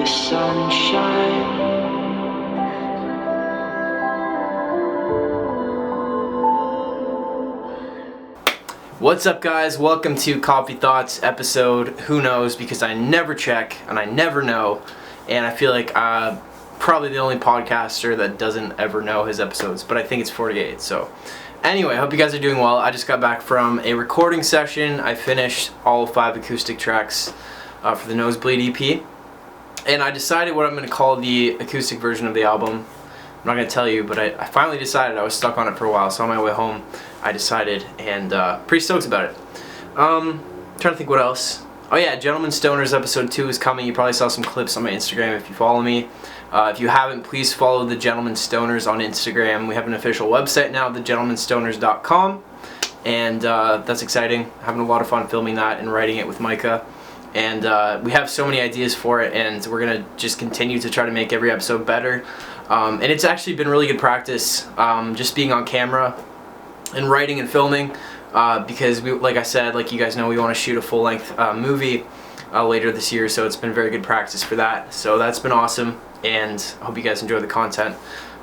sunshine. What's up, guys? Welcome to Coffee Thoughts episode who knows, because I never check and I never know, and I feel like probably the only podcaster that doesn't ever know his episodes, but I think it's 48. So anyway, I hope you guys are doing well. I just got back from a recording session. I finished all 5 acoustic tracks for the Nosebleed EP, and I decided what I'm going to call the acoustic version of the album. I'm not going to tell you, but I finally decided. I was stuck on it for a while, so on my way home I decided, and pretty stoked about it. Trying to think what else. Oh yeah, Gentlemen Stoners episode 2 is coming. You probably saw some clips on my Instagram if you follow me. If you haven't, please follow the Gentlemen Stoners on Instagram. We have an official website now, thegentlemenstoners.com, and that's exciting. Having a lot of fun filming that and writing it with Micah. And we have so many ideas for it, and we're going to just continue to try to make every episode better. And it's actually been really good practice, just being on camera and writing and filming, because we, like I said, like you guys know, we want to shoot a full-length movie later this year, so it's been very good practice for that. So that's been awesome, and I hope you guys enjoy the content.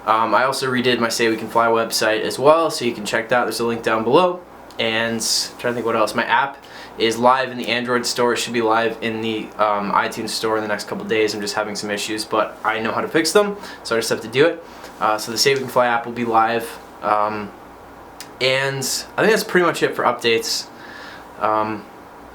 I also redid my SayWeCanFly website as well, so you can check that. There's a link down below. And I'm trying to think what else. My app is live in the Android store. It should be live in the iTunes store in the next couple days. I'm just having some issues, but I know how to fix them, so I just have to do it. So the SayWeCanFly app will be live. And I think that's pretty much it for updates.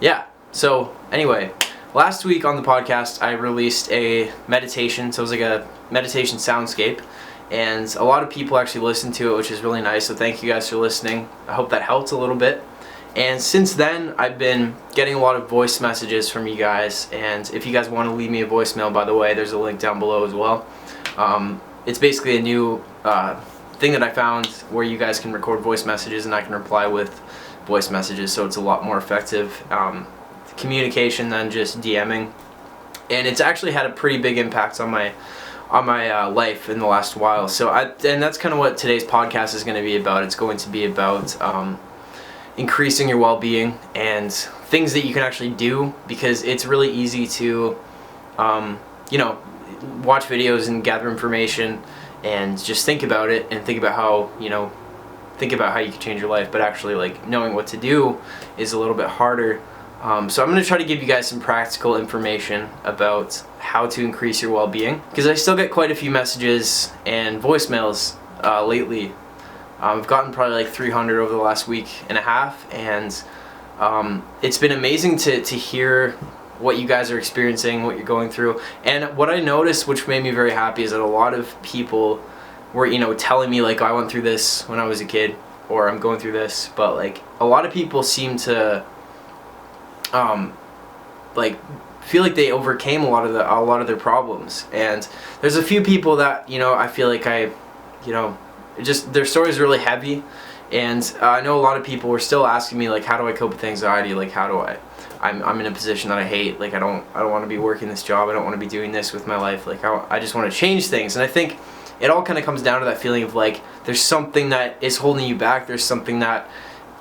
Yeah, so anyway, last week on the podcast I released a meditation, so it was like a meditation soundscape, and a lot of people actually listened to it, which is really nice, so thank you guys for listening. I hope that helped a little bit. And since then, I've been getting a lot of voice messages from you guys, and if you guys want to leave me a voicemail, by the way, there's a link down below as well. It's basically a new thing that I found where you guys can record voice messages and I can reply with voice messages, so it's a lot more effective communication than just DMing. And it's actually had a pretty big impact on my life in the last while. So and that's kind of what today's podcast is going to be about. It's going to be about increasing your well-being and things that you can actually do, because it's really easy to you know, watch videos and gather information and just think about it and think about how, you know, think about how you can change your life, but actually like knowing what to do is a little bit harder. So I'm going to try to give you guys some practical information about how to increase your well-being, because I still get quite a few messages and voicemails lately. I've gotten probably like 300 over the last week and a half, and it's been amazing to hear what you guys are experiencing, what you're going through. And what I noticed, which made me very happy, is that a lot of people were, you know, telling me like, I went through this when I was a kid, or I'm going through this, but like a lot of people seem to like feel like they overcame a lot of their problems. And there's a few people that, you know, I feel like you know, just their story is really heavy, and I know a lot of people were still asking me like, how do I cope with anxiety? Like, how do I'm in a position that I hate. Like, I don't want to be working this job. I don't want to be doing this with my life. Like, I just want to change things. And I think it all kind of comes down to that feeling of like, there's something that is holding you back. There's something that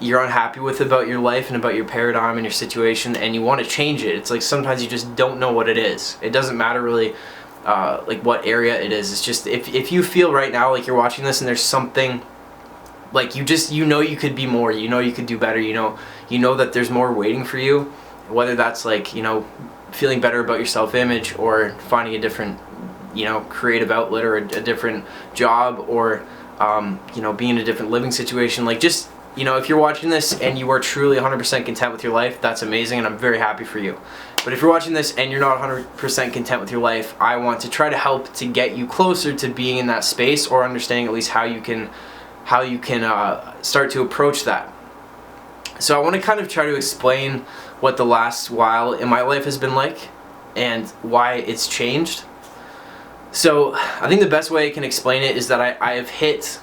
you're unhappy with about your life and about your paradigm and your situation, and you want to change it. It's like sometimes you just don't know what it is. It doesn't matter really like what area it is. It's just if you feel right now like you're watching this and there's something like you know you could be more, you know you could do better, you know that there's more waiting for you, whether that's like, you know, feeling better about your self-image, or finding a different, you know, creative outlet, or a different job, or you know, being in a different living situation. Like, just, you know, if you're watching this and you are truly 100% content with your life, that's amazing, and I'm very happy for you. But if you're watching this and you're not 100% content with your life, I want to try to help to get you closer to being in that space, or understanding at least how you can start to approach that. So I want to kind of try to explain what the last while in my life has been like and why it's changed. So I think the best way I can explain it is that I have hit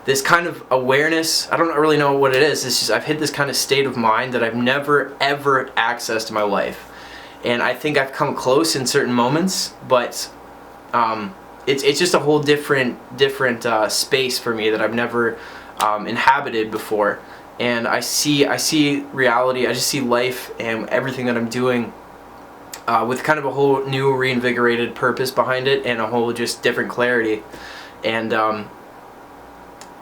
this kind of awareness. I don't really know what it is. It's just I've hit this kind of state of mind that I've never ever accessed in my life. And I think I've come close in certain moments, but it's just a whole different space for me that I've never inhabited before. And I see reality. I just see life and everything that I'm doing with kind of a whole new reinvigorated purpose behind it and a whole just different clarity. And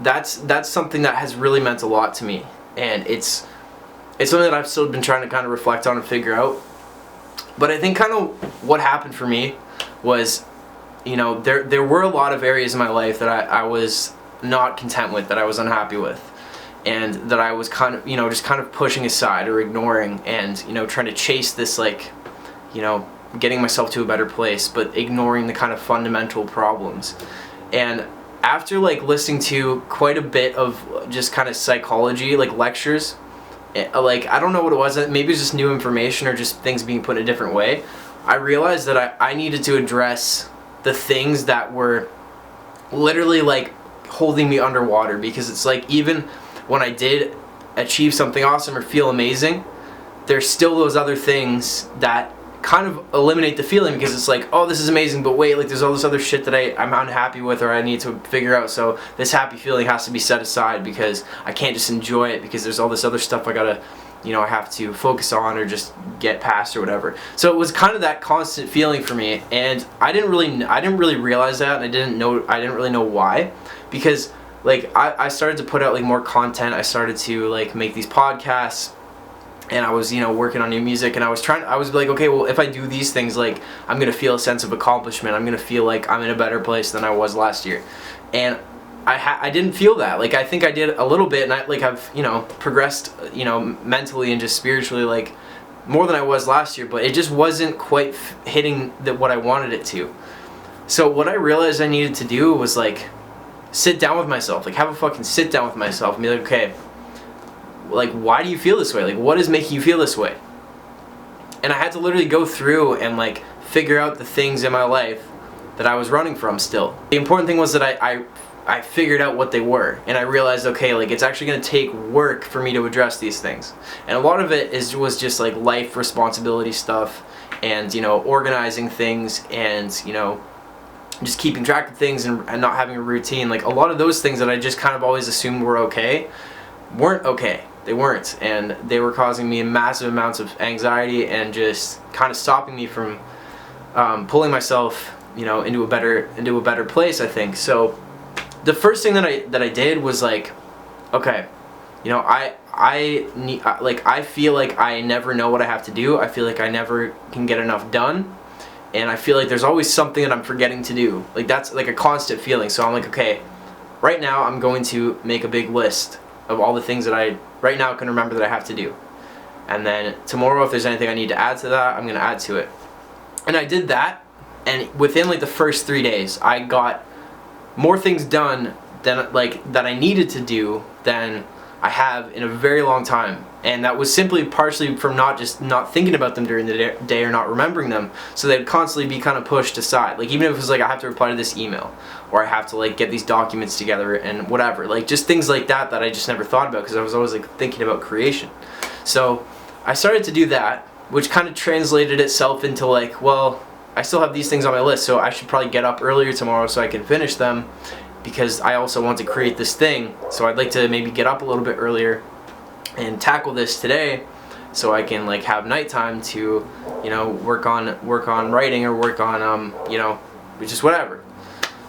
that's something that has really meant a lot to me, and it's something that I've still been trying to kind of reflect on and figure out. But I think kind of what happened for me was, you know, there were a lot of areas in my life that I was not content with, that I was unhappy with, and that I was kind of, you know, just kind of pushing aside or ignoring, and, you know, trying to chase this, like, you know, getting myself to a better place, but ignoring the kind of fundamental problems. And after like listening to quite a bit of just kind of psychology, like lectures, like I don't know what it was, maybe it was just new information or just things being put in a different way, I realized that I needed to address the things that were literally like holding me underwater. Because it's like, even when I did achieve something awesome or feel amazing, there's still those other things that kind of eliminate the feeling, because it's like, oh, this is amazing, but wait, like there's all this other shit that I'm unhappy with or I need to figure out, so this happy feeling has to be set aside because I can't just enjoy it because there's all this other stuff I gotta, you know, I have to focus on or just get past or whatever. So it was kind of that constant feeling for me, and I didn't really realize that, and I didn't really know why, because like I started to put out like more content, I started to like make these podcasts, and I was, you know, working on new music, and I was like, okay, well, if I do these things, like, I'm gonna feel a sense of accomplishment, I'm gonna feel like I'm in a better place than I was last year. And I didn't feel that. Like, I think I did a little bit, and I've, you know, progressed, you know, mentally and just spiritually, like, more than I was last year, but it just wasn't quite hitting what I wanted it to. So what I realized I needed to do was, like, sit down with myself, like, have a fucking sit down with myself and be like, okay, like, why do you feel this way? Like, what is making you feel this way? And I had to literally go through and like figure out the things in my life that I was running from still. The important thing was that I figured out what they were, and I realized, okay, like, it's actually going to take work for me to address these things. And a lot of it was just like life responsibility stuff, and, you know, organizing things, and, you know, just keeping track of things, and not having a routine. Like, a lot of those things that I just kind of always assumed were okay weren't okay. They weren't, and they were causing me massive amounts of anxiety and just kind of stopping me from pulling myself, you know, into a better place, I think. So the first thing that I did was like, okay, you know, I feel like I never know what I have to do. I feel like I never can get enough done, and I feel like there's always something that I'm forgetting to do. Like, that's like a constant feeling. So I'm like, okay, right now I'm going to make a big list of all the things that I right now can remember that I have to do. And then tomorrow, if there's anything I need to add to that, I'm going to add to it. And I did that, and within like the first 3 days, I got more things done than like that I needed to do than I have in a very long time. And that was simply partially from not thinking about them during the day or not remembering them, so they'd constantly be kind of pushed aside. Like, even if it was like, I have to reply to this email, or I have to like get these documents together and whatever, like just things like that I just never thought about, because I was always like thinking about creation. So I started to do that, which kind of translated itself into like, well, I still have these things on my list, so I should probably get up earlier tomorrow so I can finish them, because I also want to create this thing. So I'd like to maybe get up a little bit earlier and tackle this today, so I can like have nighttime to, you know, work on writing, or work on you know, just whatever.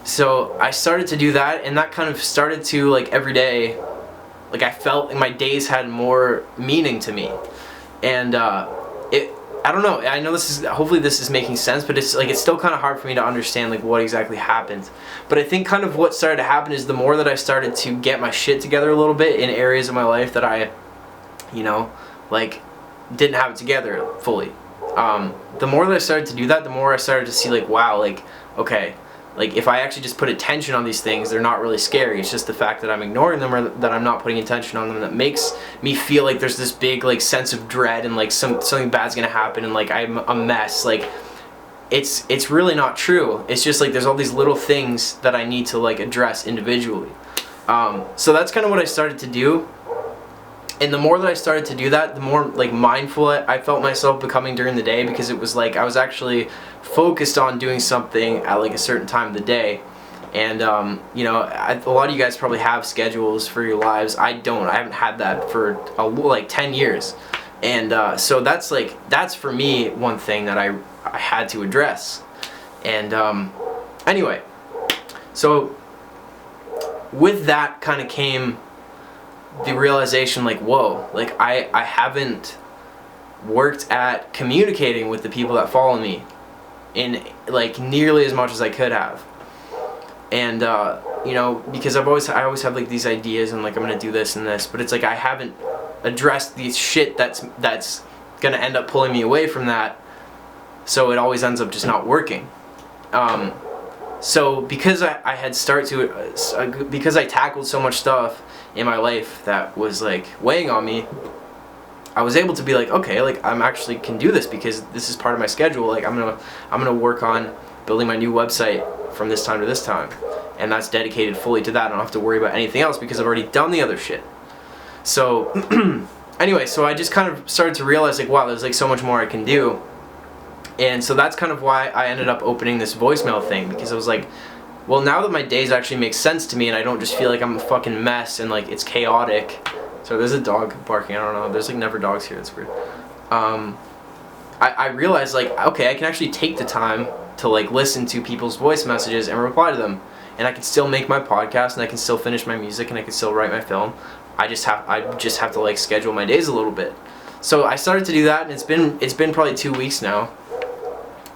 So I started to do that, and that kind of started to, like, every day, like, I felt like my days had more meaning to me. And I don't know, I know hopefully this is making sense, but it's like, it's still kind of hard for me to understand like what exactly happened. But I think kind of what started to happen is, the more that I started to get my shit together a little bit in areas of my life that I, you know, like, didn't have it together fully, the more that I started to do that, the more I started to see like, wow, like, okay, like, if I actually just put attention on these things, they're not really scary. It's just the fact that I'm ignoring them, or that I'm not putting attention on them, that makes me feel like there's this big like sense of dread, and like something bad's gonna happen, and like I'm a mess. Like, it's really not true. It's just like there's all these little things that I need to like address individually. So that's kind of what I started to do. And the more that I started to do that, the more like mindful I felt myself becoming during the day, because it was like I was actually focused on doing something at like a certain time of the day. And you know, a lot of you guys probably have schedules for your lives. I don't. I haven't had that for like 10 years. And so that's for me one thing that I had to address. And anyway, so with that kind of came the realization, like, whoa, like I haven't worked at communicating with the people that follow me in like nearly as much as I could have. And you know, because I always have like these ideas and like I'm gonna do this and this, but it's like I haven't addressed the shit that's gonna end up pulling me away from that, so it always ends up just not working. So because I had started to because I tackled so much stuff in my life that was like weighing on me, I was able to be like, okay, like I'm actually can do this because this is part of my schedule. Like I'm gonna work on building my new website from this time to this time, and that's dedicated fully to that. I don't have to worry about anything else because I've already done the other shit. So anyway, so I just kind of started to realize like, wow, there's like so much more I can do. And so that's kind of why I ended up opening this voicemail thing, because I was like, well, now that my days actually make sense to me and I don't just feel like I'm a fucking mess and like it's chaotic. So there's a dog barking, I don't know, there's like never dogs here, it's weird. I realized like, okay, I can actually take the time to like listen to people's voice messages and reply to them. And I can still make my podcast and I can still finish my music and I can still write my film. I just have to like schedule my days a little bit. So I started to do that, and it's been probably 2 weeks now.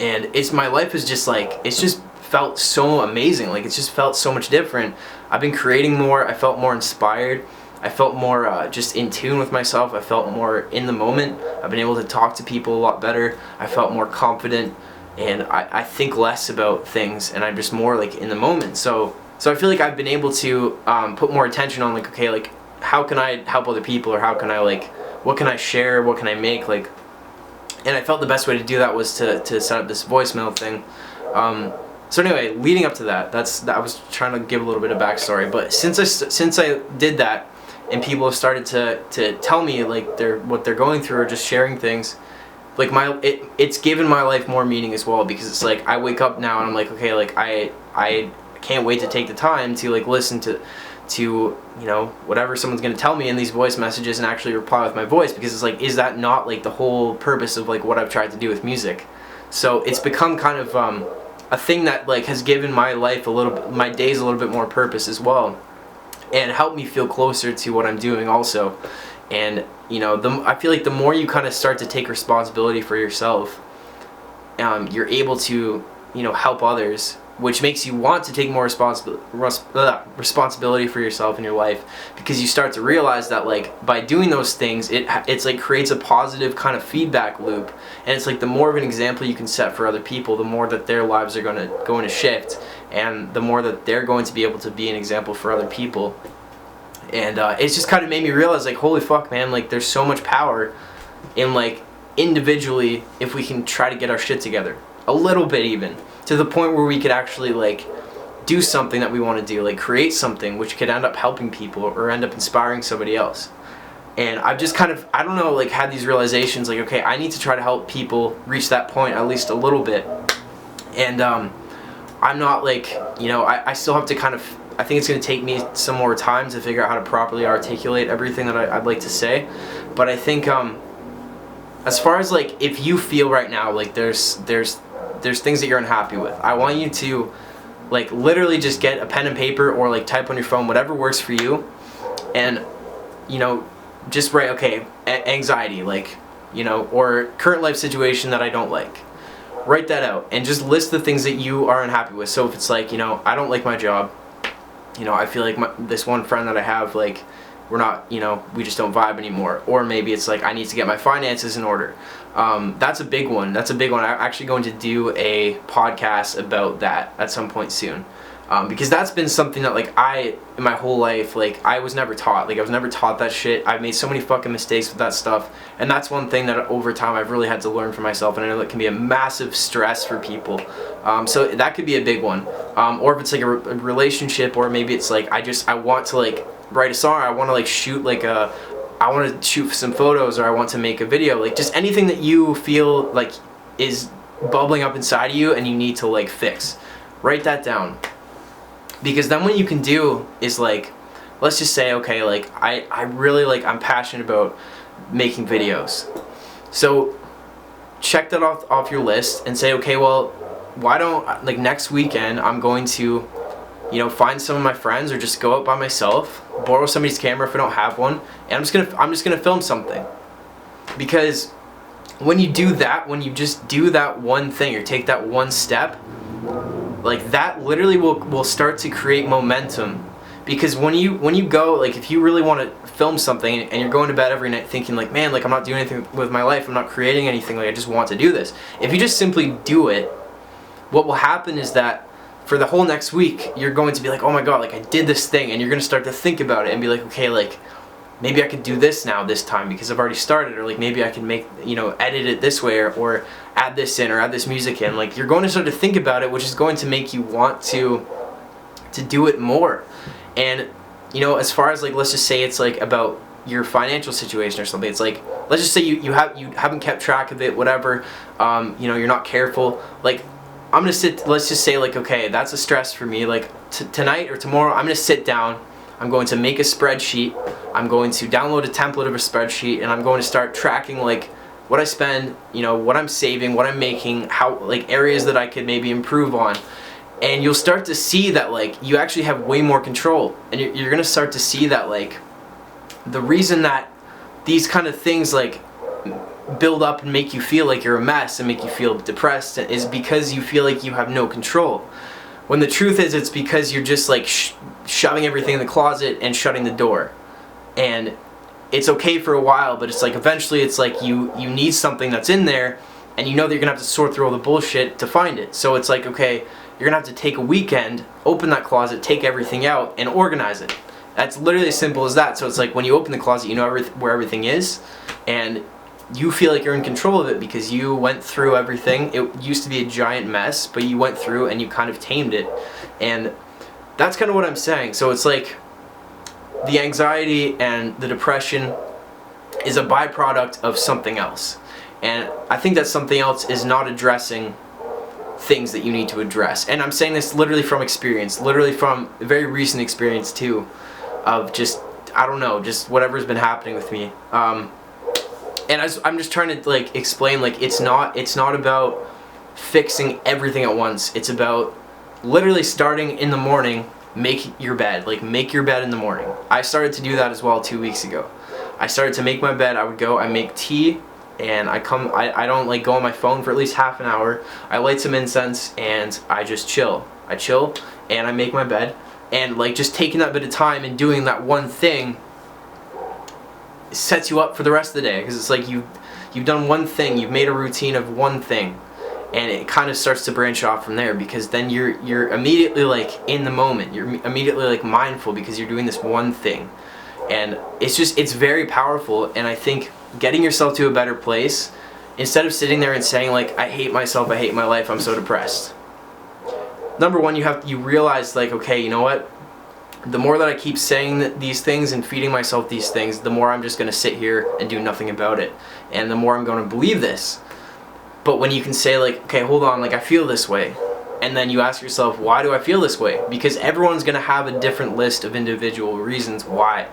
And my life is just like, it's just felt so amazing. Like it's just felt so much different. I've been creating more. I felt more inspired. I felt more just in tune with myself. I felt more in the moment. I've been able to talk to people a lot better. I felt more confident, and I think less about things, and I'm just more like in the moment. So I feel like I've been able to put more attention on like, okay, like how can I help other people, or how can I like, what can I share, what can I make, like. And I felt the best way to do that was to set up this voicemail thing. So anyway, leading up to that, I was trying to give a little bit of backstory. But since I did that, and people have started to tell me like what they're going through, or just sharing things, like it's given my life more meaning as well, because it's like I wake up now and I'm like, okay, like I can't wait to take the time to like listen to you know, whatever someone's gonna tell me in these voice messages and actually reply with my voice, because it's like, is that not like the whole purpose of like what I've tried to do with music? So it's become kind of a thing that like has given my life my days a little bit more purpose as well, and helped me feel closer to what I'm doing also. And you know, I feel like the more you kind of start to take responsibility for yourself, you're able to, you know, help others, which makes you want to take more responsibility for yourself in your life, because you start to realize that like by doing those things, it's like creates a positive kind of feedback loop, and it's like the more of an example you can set for other people, the more that their lives are going to shift, and the more that they're going to be able to be an example for other people. And it's just kind of made me realize like, holy fuck, man, like there's so much power in like individually, if we can try to get our shit together a little bit, even to the point where we could actually like do something that we want to do, like create something which could end up helping people or end up inspiring somebody else. And I've just kind of, I don't know, like had these realizations like, okay, I need to try to help people reach that point at least a little bit. And I'm not like, you know, I still have to kind of, I think it's going to take me some more time to figure out how to properly articulate everything that I'd like to say. But I think as far as like, if you feel right now like there's things that you're unhappy with, I want you to like literally just get a pen and paper, or like type on your phone, whatever works for you, and you know, just write, okay, anxiety, like, you know, or current life situation that I don't like. Write that out and just list the things that you are unhappy with. So if it's like, you know, I don't like my job, you know, I feel like this one friend that I have, like, we're not, you know, we just don't vibe anymore. Or maybe it's like, I need to get my finances in order. That's a big one. I'm actually going to do a podcast about that at some point soon. Because that's been something that like in my whole life, like I was never taught. Like I was never taught that shit. I've made so many fucking mistakes with that stuff. And that's one thing that over time I've really had to learn for myself. And I know that can be a massive stress for people. So that could be a big one. Or if it's like a relationship, or maybe it's like, I want to like write a song. I want to like shoot like I want to shoot some photos, or I want to make a video. Like just anything that you feel like is bubbling up inside of you and you need to like fix. Write that down. Because then what you can do is like let's just say, okay, like I really like, I'm passionate about making videos. So check that off your list and say, okay, well, why don't, like, next weekend I'm going to, you know, find some of my friends or just go out by myself, borrow somebody's camera if I don't have one, and I'm just gonna film something. Because when you do that, when you just do that one thing or take that one step, like, that literally will start to create momentum. Because when you go, like, if you really want to film something and you're going to bed every night thinking like, man, like, I'm not doing anything with my life, I'm not creating anything, like, I just want to do this. If you just simply do it, what will happen is that for the whole next week, you're going to be like, oh my god, like, I did this thing, and you're going to start to think about it and be like, okay, like, maybe I could do this now this time because I've already started, or like maybe I can make, you know, edit it this way, or add this in, or add this music in. Like, you're going to start to think about it, which is going to make you want to do it more. And, you know, as far as, like, let's just say it's like about your financial situation or something. It's like, let's just say you haven't kept track of it, whatever. You know, you're not careful. Like, I'm gonna sit. Let's just say, like, okay, that's a stress for me. Like, tonight or tomorrow, I'm gonna sit down. I'm going to make a spreadsheet. I'm going to download a template of a spreadsheet, and I'm going to start tracking, like, what I spend, you know, what I'm saving, what I'm making, how, like, areas that I could maybe improve on. And you'll start to see that, like, you actually have way more control. And you're gonna start to see that, like, the reason that these kind of things, like, build up and make you feel like you're a mess and make you feel depressed is because you feel like you have no control. When the truth is, it's because you're just, like, shoving everything in the closet and shutting the door. And it's okay for a while, but it's like, eventually it's like you need something that's in there, and you know that you're gonna have to sort through all the bullshit to find it. So it's like, okay, you're gonna have to take a weekend, open that closet, take everything out, and organize it. That's literally as simple as that. So it's like, when you open the closet, you know where everything is, and you feel like you're in control of it because you went through everything. It used to be a giant mess, but you went through and you kind of tamed it. And that's kind of what I'm saying. So it's like, the anxiety and the depression is a byproduct of something else. And I think that something else is not addressing things that you need to address. And I'm saying this literally from experience, literally from a very recent experience too, of just, I don't know, just whatever's been happening with me. And I'm just trying to, like, explain, like, it's not about fixing everything at once. It's about literally starting in the morning, make your bed. Like, make your bed in the morning. I started to do that as well 2 weeks ago. I started to make my bed. I would go, I make tea, and I don't, like, go on my phone for at least half an hour. I light some incense, and I just chill. I chill, and I make my bed. And, like, just taking that bit of time and doing that one thing sets you up for the rest of the day, because it's like you've done one thing, you've made a routine of one thing, and it kind of starts to branch off from there, because then you're immediately, like, in the moment. You're immediately, like, mindful because you're doing this one thing. And it's very powerful. And I think getting yourself to a better place, instead of sitting there and saying, like, I hate myself, I hate my life, I'm so depressed. Number one, you realize, like, okay, you know what? The more that I keep saying these things and feeding myself these things, the more I'm just going to sit here and do nothing about it. And the more I'm going to believe this. But when you can say, like, okay, hold on, like, I feel this way. And then you ask yourself, why do I feel this way? Because everyone's going to have a different list of individual reasons why.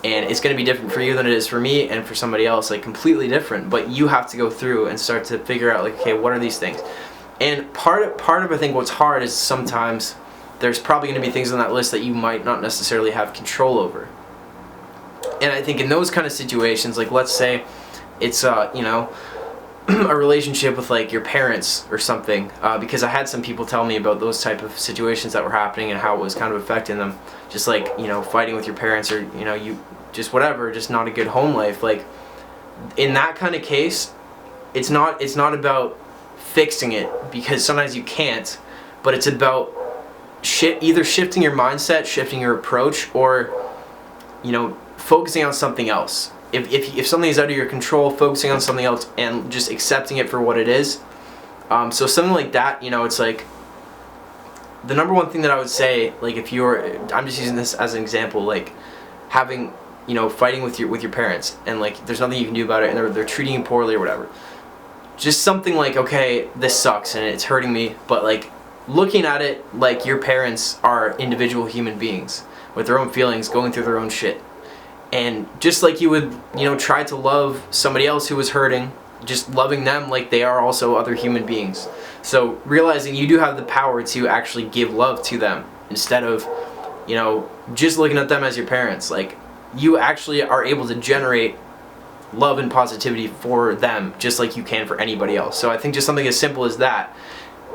And it's going to be different for you than it is for me, and for somebody else, like, completely different. But you have to go through and start to figure out, like, okay, what are these things? And part of I think what's hard is sometimes there's probably going to be things on that list that you might not necessarily have control over. And I think in those kind of situations, like, let's say it's you know, a relationship with, like, your parents or something, because I had some people tell me about those type of situations that were happening and how it was kind of affecting them, just like, you know, fighting with your parents, or, you know, you just whatever, just not a good home life. Like, in that kind of case, it's not about fixing it, because sometimes you can't, but it's about either shifting your mindset, shifting your approach, or, you know, focusing on something else. If something is out of your control, focusing on something else and just accepting it for what it is. So something like that, you know, it's like, the number one thing that I would say, like, if I'm just using this as an example, like, having, you know, fighting with your parents, and, like, there's nothing you can do about it, and they're treating you poorly or whatever. Just something like, okay, this sucks and it's hurting me, but, like, looking at it like your parents are individual human beings. with their own feelings, going through their own shit. And just like you would, try to love somebody else who was hurting, just loving them like they are also other human beings. So realizing you do have the power to actually give love to them instead of, just looking at them as your parents. Like, you actually are able to generate love and positivity for them just like you can for anybody else. So I think just something as simple as that.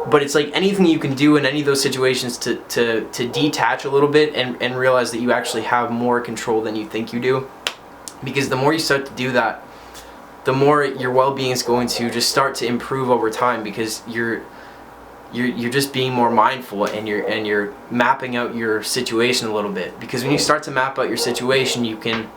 But it's like anything you can do in any of those situations to detach a little bit and realize that you actually have more control than you think you do. Because the more you start to do that, the more your well-being is going to just start to improve over time, because you're just being more mindful, and you're mapping out your situation a little bit. Because when you start to map out your situation, you can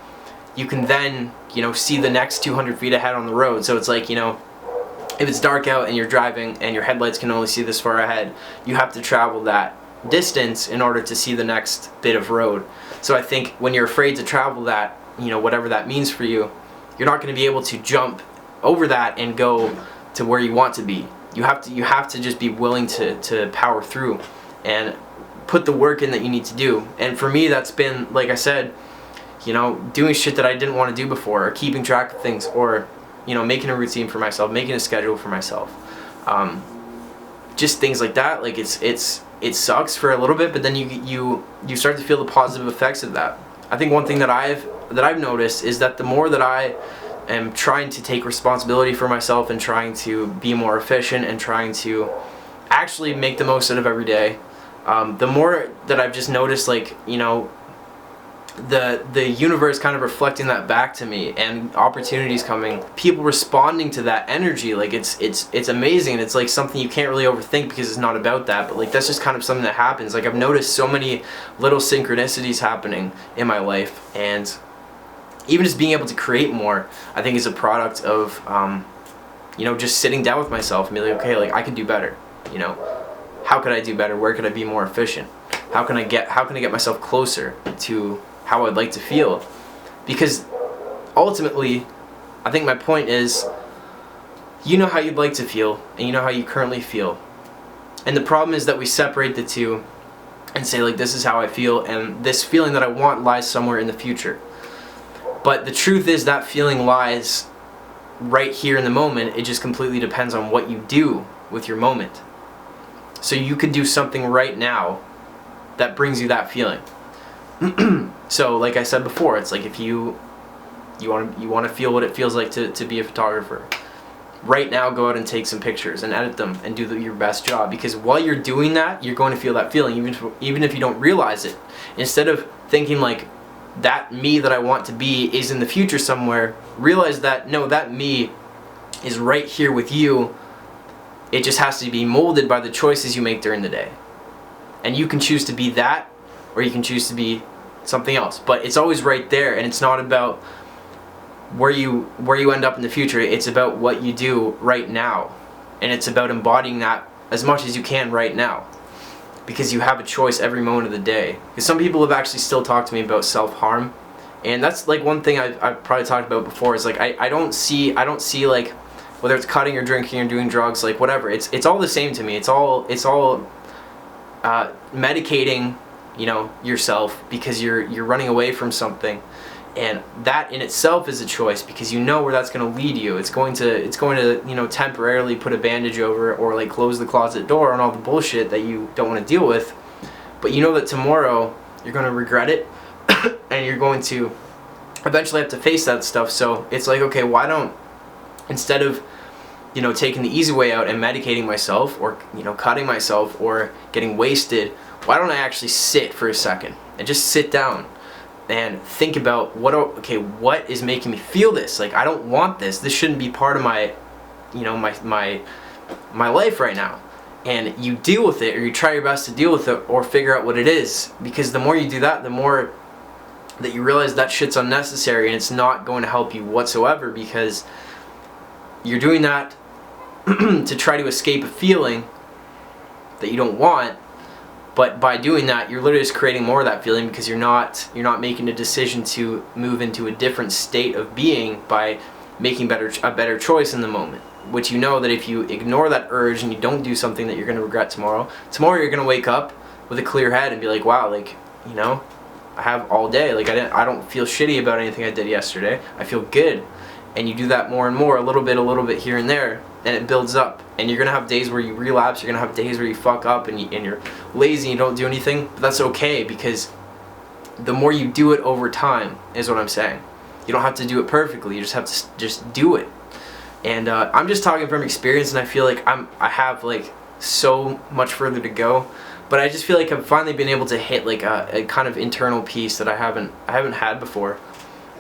then see the next 200 feet ahead on the road. So it's like, if it's dark out and you're driving and your headlights can only see this far ahead, you have to travel that distance in order to see the next bit of road. So I think when you're afraid to travel that, whatever that means for you, you're not going to be able to jump over that and go to where you want to be. You have to just be willing to power through and put the work in that you need to do. And for me, that's been, like I said, doing shit that I didn't want to do before, or keeping track of things, or making a routine for myself, making a schedule for myself. Just things like that. Like, it sucks for a little bit, but then you start to feel the positive effects of that. I think one thing that I've noticed is that the more that I am trying to take responsibility for myself and trying to be more efficient and trying to actually make the most out of every day, the more that I've just noticed, like, the universe kind of reflecting that back to me, and opportunities coming, people responding to that energy. Like, it's amazing, and it's like something you can't really overthink because it's not about that, but like, that's just kind of something that happens. Like, I've noticed so many little synchronicities happening in my life, and even just being able to create more, I think, is a product of just sitting down with myself and be like, okay, like, I could do better. How could I do better? Where could I be more efficient? How can I get myself closer to how I'd like to feel? Because ultimately, I think my point is, how you'd like to feel, and how you currently feel. And the problem is that we separate the two and say, like, this is how I feel, and this feeling that I want lies somewhere in the future. But the truth is that feeling lies right here in the moment. It just completely depends on what you do with your moment. So you could do something right now that brings you that feeling. So, like I said before, it's like, if you want to feel what it feels like to be a photographer, right now go out and take some pictures and edit them and do your best job. Because while you're doing that, you're going to feel that feeling, even if you don't realize it. Instead of thinking like, that me that I want to be is in the future somewhere, realize that, no, that me is right here with you. It just has to be molded by the choices you make during the day. And you can choose to be that, or you can choose to be something else. But it's always right there, and it's not about where you end up in the future. It's about what you do right now. And it's about embodying that as much as you can right now. Because you have a choice every moment of the day. Because some people have actually still talked to me about self-harm. And that's like one thing I've probably talked about before, is like, I don't see like, whether it's cutting or drinking or doing drugs, like whatever, it's all the same to me. It's all medicating, yourself because you're running away from something, and that in itself is a choice, because where that's going to lead you. It's going to temporarily put a bandage over, or like close the closet door on all the bullshit that you don't want to deal with, but that tomorrow you're going to regret it and you're going to eventually have to face that stuff. So it's like, okay, why don't, instead of taking the easy way out and medicating myself, or cutting myself, or getting wasted, why don't I actually sit for a second and just sit down and think about what is making me feel this? Like, I don't want this. This shouldn't be part of my life right now. And you deal with it, or you try your best to deal with it, or figure out what it is. Because the more you do that, the more that you realize that shit's unnecessary, and it's not going to help you whatsoever, because you're doing that to try to escape a feeling that you don't want. But by doing that, you're literally just creating more of that feeling, because you're not making a decision to move into a different state of being by making a better choice in the moment. Which that if you ignore that urge and you don't do something that you're going to regret tomorrow you're going to wake up with a clear head and be like, wow, like, I have all day. Like I don't feel shitty about anything I did yesterday. I feel good. And you do that more and more, a little bit here and there, and it builds up. And you're gonna have days where you relapse, you're gonna have days where you fuck up and you're lazy and you don't do anything, but that's okay, because the more you do it over time is what I'm saying. You don't have to do it perfectly, you just have to just do it. And I'm just talking from experience, and I feel like I have like so much further to go, but I just feel like I've finally been able to hit like a kind of internal peace that I haven't had before.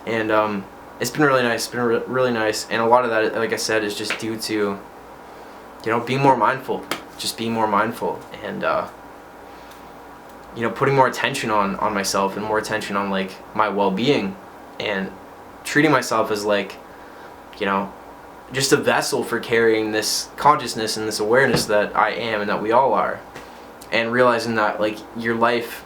And it's been really nice. It's been really nice, and a lot of that, like I said, is just due to, you know, being more mindful. Just being more mindful, and you know, putting more attention on myself, and more attention on like my well-being, and treating myself as like, you know, just a vessel for carrying this consciousness and this awareness that I am and that we all are, and realizing that like your life,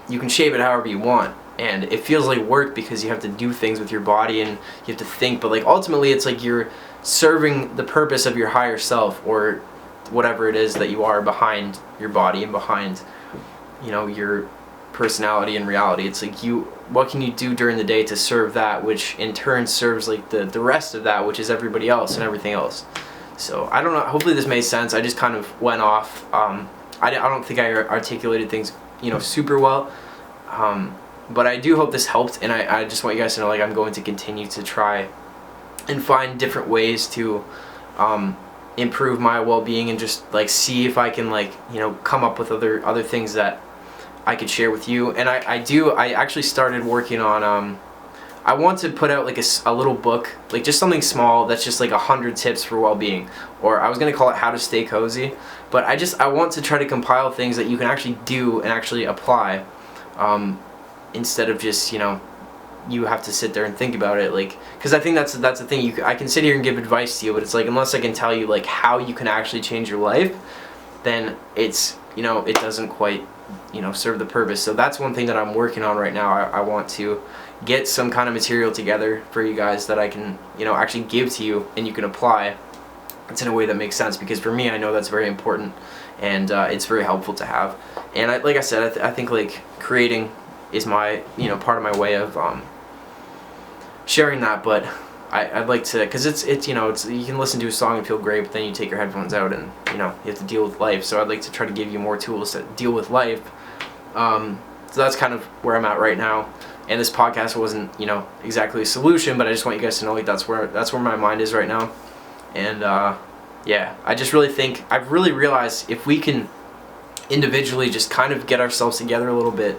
you can shape it however you want. And it feels like work because you have to do things with your body and you have to think, but like ultimately it's like you're serving the purpose of your higher self, or whatever it is that you are behind your body and behind, you know, your personality and reality. It's like what can you do during the day to serve that, which in turn serves like the rest of that, which is everybody else and everything else. So I don't know, hopefully this made sense. I just kind of went off. I don't think I articulated things, you know, super well. But I do hope this helped, and I just want you guys to know, like, I'm going to continue to try and find different ways to improve my well-being, and just like see if I can, like, you know, come up with other things that I could share with you. And I actually started working on I want to put out like a little book, like just something small that's just like 100 tips for well-being, or I was gonna call it How to Stay Cozy, but I want to try to compile things that you can actually do and actually apply. Instead of just, you know, you have to sit there and think about it, like, because I think that's the thing. I can sit here and give advice to you, but it's like, unless I can tell you like how you can actually change your life, then it's, you know, it doesn't quite, you know, serve the purpose. So that's one thing that I'm working on right now. I want to get some kind of material together for you guys that I can, you know, actually give to you and you can apply. It's in a way that makes sense, because for me, I know that's very important, and it's very helpful to have. And like I said, I think like creating is my, you know, part of my way of sharing that. But I'd like to, because it's you know, it's, you can listen to a song and feel great, but then you take your headphones out and, you know, you have to deal with life. So I'd like to try to give you more tools to deal with life. So that's kind of where I'm at right now. And this podcast wasn't, you know, exactly a solution, but I just want you guys to know, like, that's where my mind is right now. And yeah, I just really think, I've really realized if we can individually just kind of get ourselves together a little bit,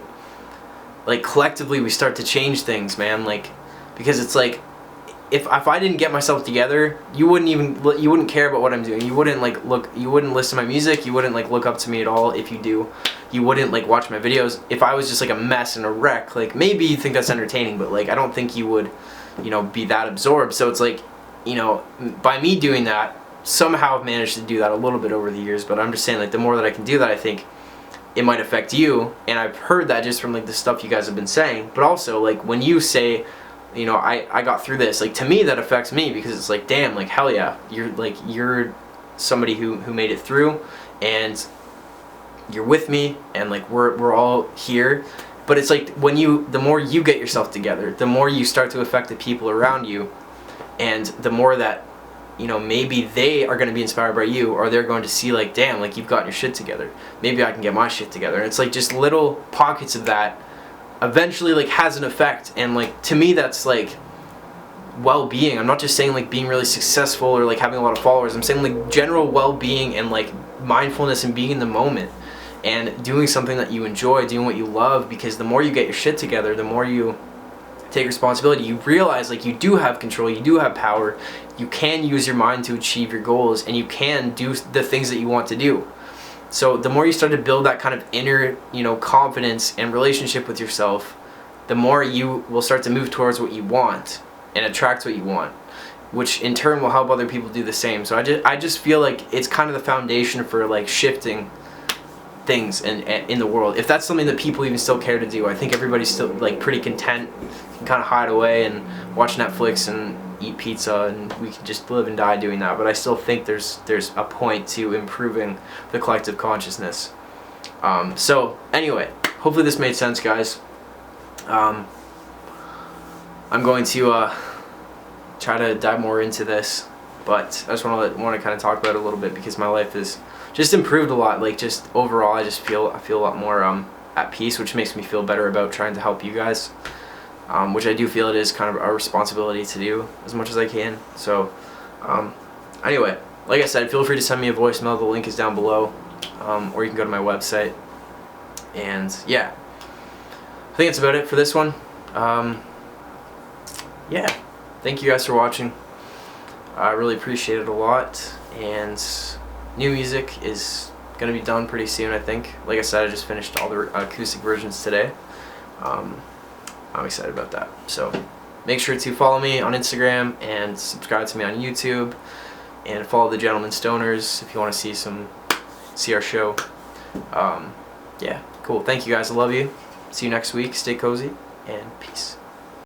like collectively we start to change things, man. Like, because it's like, if I didn't get myself together, you wouldn't care about what I'm doing. You wouldn't listen to my music. You wouldn't like look up to me at all. If you do, you wouldn't like watch my videos. If I was just like a mess and a wreck, like maybe you think that's entertaining, but like I don't think you would, you know, be that absorbed. So it's like, you know, by me doing that, somehow I've managed to do that a little bit over the years. But I'm just saying, like, the more that I can do that, I think it might affect you. And I've heard that just from like the stuff you guys have been saying. But also, like, when you say, you know, I got through this, like, to me that affects me, because it's like, damn, like, hell yeah, you're somebody who made it through, and you're with me, and like we're all here. But it's like, the more you get yourself together, the more you start to affect the people around you, and the more that, you know, maybe they are going to be inspired by you, or they're going to see like, damn, like, you've got your shit together, maybe I can get my shit together. And it's like just little pockets of that eventually like has an effect. And like, to me, that's like well-being. I'm not just saying like being really successful or like having a lot of followers. I'm saying like general well-being and like mindfulness and being in the moment and doing something that you enjoy, doing what you love. Because the more you get your shit together, the more you take responsibility, you realize like you do have control, you do have power, you can use your mind to achieve your goals, and you can do the things that you want to do. So the more you start to build that kind of inner, you know, confidence and relationship with yourself, the more you will start to move towards what you want and attract what you want, which in turn will help other people do the same. So I just feel like it's kind of the foundation for like shifting things in the world. If that's something that people even still care to do, I think everybody's still like pretty content, can kind of hide away and watch Netflix and eat pizza, and we can just live and die doing that. But I still think there's a point to improving the collective consciousness. So anyway, hopefully this made sense, guys. I'm going to try to dive more into this, but I just want to kind of talk about it a little bit because my life has just improved a lot. Like, just overall, I feel a lot more at peace, which makes me feel better about trying to help you guys, which I do feel it is kind of our responsibility to do as much as I can. So anyway, like I said, feel free to send me a voicemail. The link is down below, or you can go to my website. And yeah, I think that's about it for this one. Yeah, thank you guys for watching. I really appreciate it a lot, and new music is gonna be done pretty soon, I think. Like I said, I just finished all the acoustic versions today. I'm excited about that. So make sure to follow me on Instagram and subscribe to me on YouTube, and follow the Gentleman Stoners if you want to see our show. Yeah, cool. Thank you guys. I love you. See you next week. Stay cozy and peace.